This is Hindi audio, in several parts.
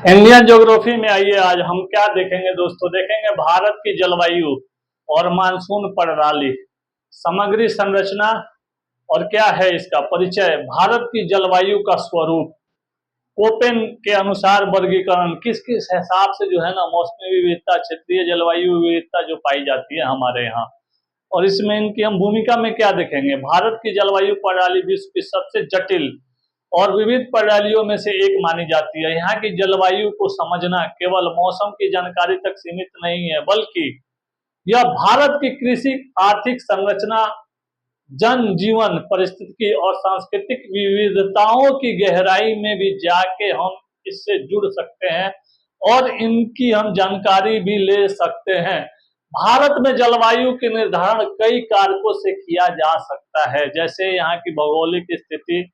इंडियन ज्योग्राफी में आइए आज हम क्या देखेंगे दोस्तों। देखेंगे भारत की जलवायु और मानसून प्रणाली, समग्री संरचना और क्या है इसका परिचय, भारत की जलवायु का स्वरूप, कोपेन के अनुसार वर्गीकरण, किस किस हिसाब से जो है ना मौसमी विविधता, क्षेत्रीय जलवायु विविधता जो पाई जाती है हमारे यहाँ, और इसमें इनकी हम भूमिका में क्या देखेंगे। भारत की जलवायु प्रणाली विश्व की सबसे जटिल और विविध प्रणालियों में से एक मानी जाती है। यहाँ की जलवायु को समझना केवल मौसम की जानकारी तक सीमित नहीं है, बल्कि यह भारत की कृषि, आर्थिक संरचना, जनजीवन परिस्थिति और सांस्कृतिक विविधताओं की गहराई में भी जाके हम इससे जुड़ सकते हैं और इनकी हम जानकारी भी ले सकते हैं। भारत में जलवायु के निर्धारण कई कारकों से किया जा सकता है, जैसे यहाँ की भौगोलिक स्थिति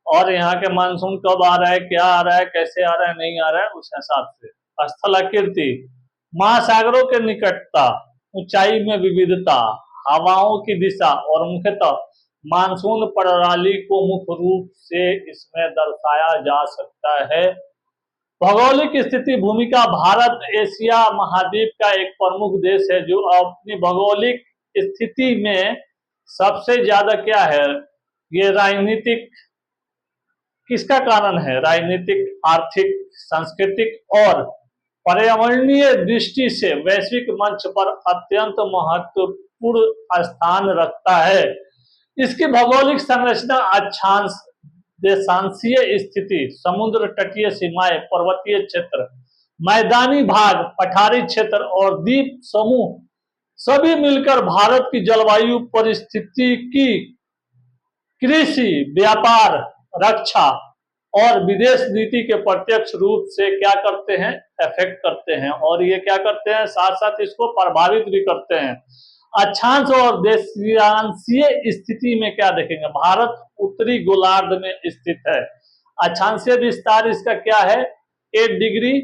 और यहाँ के मानसून कब आ रहा है, क्या आ रहा है, कैसे आ रहा है, नहीं आ रहा है, उस हिसाब से। स्थलाकृति, महासागरों के निकटता, ऊंचाई में विविधता, हवाओं की दिशा और मुख्यतः मानसून प्रणाली को मुख्य रूप से इसमें दर्शाया जा सकता है। भौगोलिक स्थिति भूमिका, भारत एशिया महाद्वीप का एक प्रमुख देश है जो अपनी भौगोलिक स्थिति में सबसे ज्यादा क्या है, ये राजनीतिक किसका कारण है, राजनीतिक, आर्थिक, सांस्कृतिक और पर्यावरणीय दृष्टि से वैश्विक मंच पर अत्यंत महत्वपूर्ण स्थान रखता है। इसकी भौगोलिक संरचना अक्षांश, देशांशीय स्थिति, समुद्र तटीय सीमाएं, पर्वतीय क्षेत्र, मैदानी भाग, पठारी क्षेत्र और द्वीप समूह सभी मिलकर भारत की जलवायु परिस्थिति की कृषि, व्यापार, रक्षा और विदेश नीति के प्रत्यक्ष रूप से क्या करते हैं, इफेक्ट करते हैं, और ये क्या करते हैं, साथ साथ इसको प्रभावित भी करते हैं। अक्षांश और देशांशीय स्थिति में क्या देखेंगे, भारत उत्तरी गोलार्ध में स्थित है। अक्षांशीय विस्तार इसका क्या है, 8 डिग्री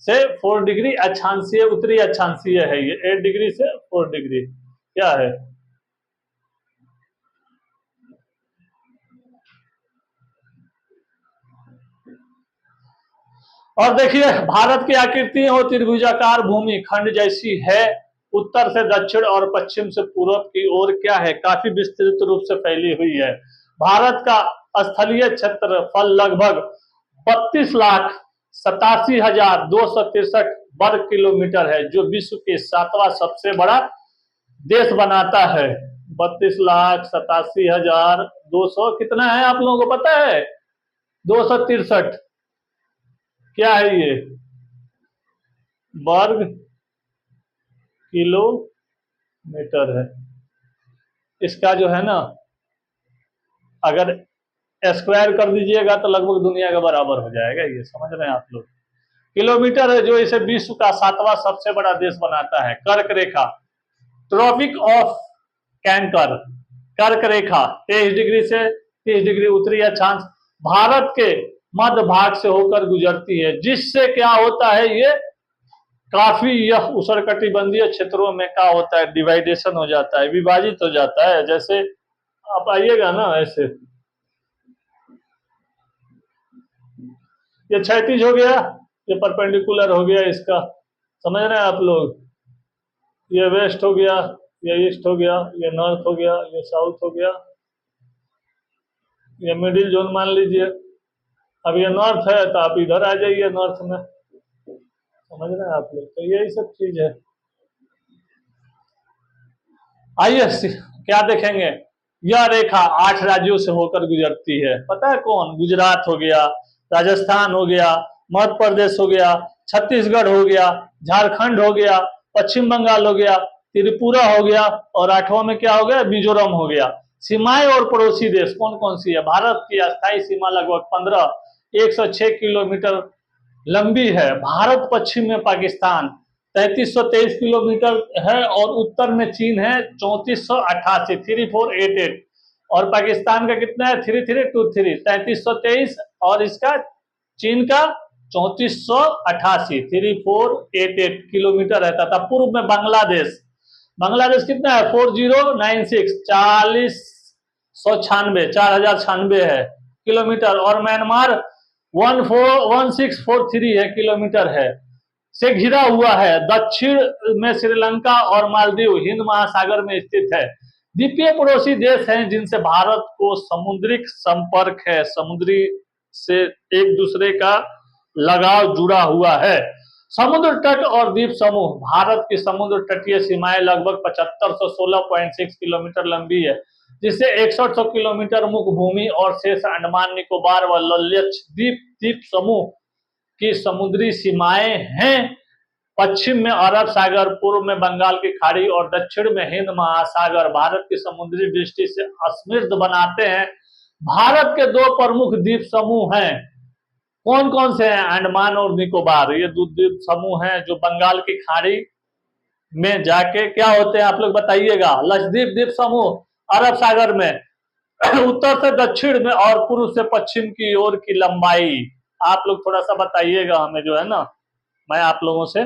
से 4 डिग्री, अक्षांशीय उत्तरी अक्षांशीय है ये 8 डिग्री से 4 डिग्री क्या है। और देखिए भारत की आकृति और त्रिभुजाकार भूमि खंड जैसी है, उत्तर से दक्षिण और पश्चिम से पूर्व की ओर क्या है, काफी विस्तृत रूप से फैली हुई है। भारत का स्थलीय क्षेत्रफल लगभग 32,87,263 वर्ग किलोमीटर है, जो विश्व के 7वां सबसे बड़ा देश बनाता है। 32,87,200 कितना है आप लोगों को पता है, 263 क्या है ये, वर्ग किलोमीटर है। इसका जो है ना अगर स्क्वायर कर दीजिएगा तो लगभग दुनिया के बराबर हो जाएगा, ये समझ रहे हैं आप लोग। किलोमीटर है जो इसे विश्व का 7वां सबसे बड़ा देश बनाता है। कर्क रेखा, ट्रॉपिक ऑफ कैंकर, कर्क रेखा 23 डिग्री से 30 डिग्री उत्तरी अक्षांश भारत के मध्य भाग से होकर गुजरती है, जिससे क्या होता है, ये काफी यह उष्णकटिबंधीय क्षेत्रों में क्या होता है, डिवाइडेशन हो जाता है, विभाजित हो जाता है। जैसे आप आइएगा ना ऐसे, ये क्षैतिज हो गया, ये परपेंडिकुलर हो गया, इसका समझ रहे हैं आप लोग। ये वेस्ट हो गया, ये ईस्ट हो गया, ये नॉर्थ हो गया, ये साउथ हो गया, ये मिडिल जोन मान लीजिए। अब ये नॉर्थ है तो आप इधर आ जाइए नॉर्थ में, समझ रहे हैं आप लोग। तो यही सब चीज है। आइए क्या देखेंगे, यह रेखा 8 राज्यों से होकर गुजरती है, पता है कौन, गुजरात हो गया, राजस्थान हो गया, मध्य प्रदेश हो गया, छत्तीसगढ़ हो गया, झारखंड हो गया, पश्चिम बंगाल हो गया, त्रिपुरा हो गया, और 8वां में क्या हो गया, मिजोरम हो गया। सीमाएं और पड़ोसी देश कौन कौन सी है, भारत की अस्थायी सीमा लगभग 106 किलोमीटर लंबी है। भारत पश्चिम में पाकिस्तान 3323 किलोमीटर है, और उत्तर में चीन है 3488 3488, और पाकिस्तान का कितना है 3323 3323, और इसका चीन का 3488 3488 किलोमीटर रहता था। पूर्व में बांग्लादेश, बांग्लादेश कितना है 4096 4096 4096 है किलोमीटर, और म्यांमार 1643 है किलोमीटर है से घिरा हुआ है। दक्षिण में श्रीलंका और मालदीव हिंद महासागर में स्थित है। द्वीपीय पड़ोसी देश हैं जिनसे भारत को समुद्रिक संपर्क है, समुद्री से एक दूसरे का लगाव जुड़ा हुआ है। समुद्र तट और द्वीप समूह। भारत की समुद्र तटीय सीमाएं लगभग 7516.6 किलोमीटर लंबी है, जिससे 6100 किलोमीटर मुख्य भूमि और शेष अंडमान निकोबार व लक्षद्वीप द्वीप समूह की समुद्री सीमाएं हैं। पश्चिम में अरब सागर, पूर्व में बंगाल की खाड़ी और दक्षिण में हिंद महासागर भारत की समुद्री दृष्टि से समृद्ध बनाते हैं। भारत के दो प्रमुख द्वीप समूह हैं। कौन कौन से हैं? अंडमान और निकोबार। ये दो द्वीप समूह हैं जो बंगाल की खाड़ी में जाके क्या होते हैं, आप लोग बताइएगा। लक्षद्वीप द्वीप समूह अरब सागर में, उत्तर से दक्षिण में और पूर्व से पश्चिम की ओर की लंबाई। आप लोग थोड़ा सा बताइएगा हमें, जो है ना, मैं आप लोगों से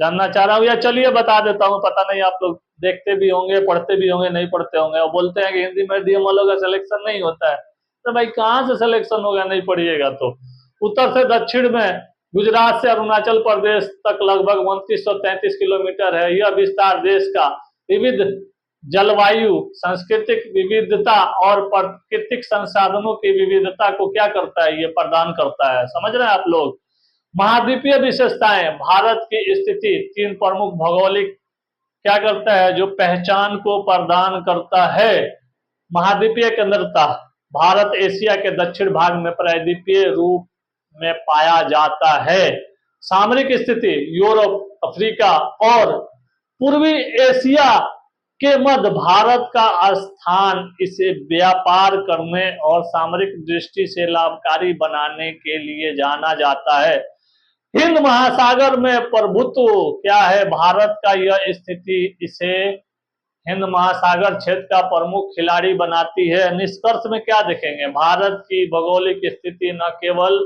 जानना चाह रहा हूँ, या चलिए बता देता हूँ। पता नहीं आप लोग देखते भी होंगे, पढ़ते भी होंगे, नहीं पढ़ते होंगे, और बोलते हैं कि हिंदी मीडियम वालों का सिलेक्शन नहीं होता है। तो भाई कहाँ से सिलेक्शन होगा नहीं पढ़िएगा तो। उत्तर से दक्षिण में गुजरात से अरुणाचल प्रदेश तक लगभग 2933 किलोमीटर है। यह विस्तार देश का विविध जलवायु, सांस्कृतिक विविधता और प्राकृतिक संसाधनों की विविधता को क्या करता है, ये प्रदान करता है। समझ रहे हैं आप लोग। महाद्वीपीय विशेषताएं। भारत की स्थिति तीन प्रमुख भौगोलिक क्या करता है, जो पहचान को प्रदान करता है। महाद्वीपीय केंद्रता। भारत एशिया के दक्षिण भाग में प्रायद्वीपीय रूप में पाया जाता है। सामरिक स्थिति। यूरोप, अफ्रीका और पूर्वी एशिया के मध्य भारत का स्थान इसे व्यापार करने और सामरिक दृष्टि से लाभकारी बनाने के लिए जाना जाता है। हिंद महासागर में प्रभुत्व क्या है भारत का, यह स्थिति इसे हिंद महासागर क्षेत्र का प्रमुख खिलाड़ी बनाती है। निष्कर्ष में क्या देखेंगे, भारत की भौगोलिक स्थिति न केवल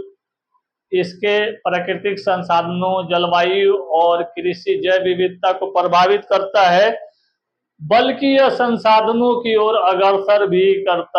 इसके प्राकृतिक संसाधनों, जलवायु और कृषि जैव विविधता को प्रभावित करता है, बल्कि यह संसाधनों की ओर अग्रसर भी करता